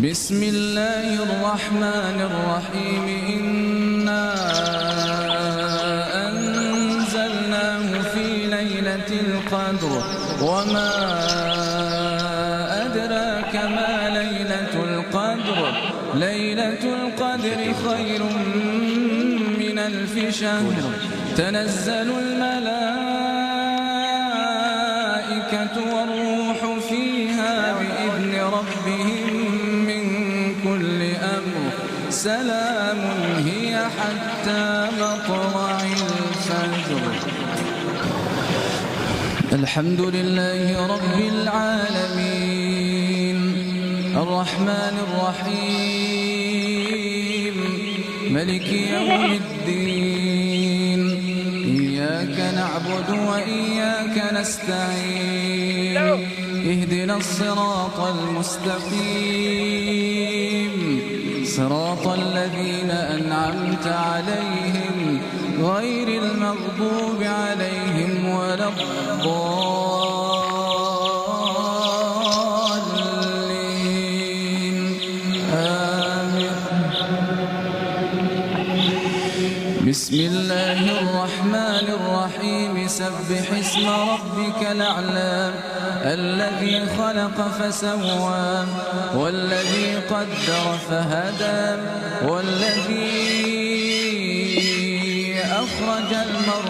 بسم الله الرحمن الرحيم إنا أنزلناه في ليلة القدر وما أدراك ما ليلة القدر ليلة القدر خير من 1000 شهر تنزل الملائكة والروح فيها بإذن ربهم من كل أمر سلام هي حتى مطلع الفجر. الحمد لله رب العالمين الرحمن الرحيم ملك يوم الدين إياك نعبد وإياك نستعين اهدنا الصراط المستقيم صراط الذين أنعمت عليهم غير المغضوب عليهم ولا الضالين آمين. بسم الله الرحمن الرحيم سبح اسم ربك الأعلى الذي خلق فسوى والذي قدر فهدى والذي أخرج المرعى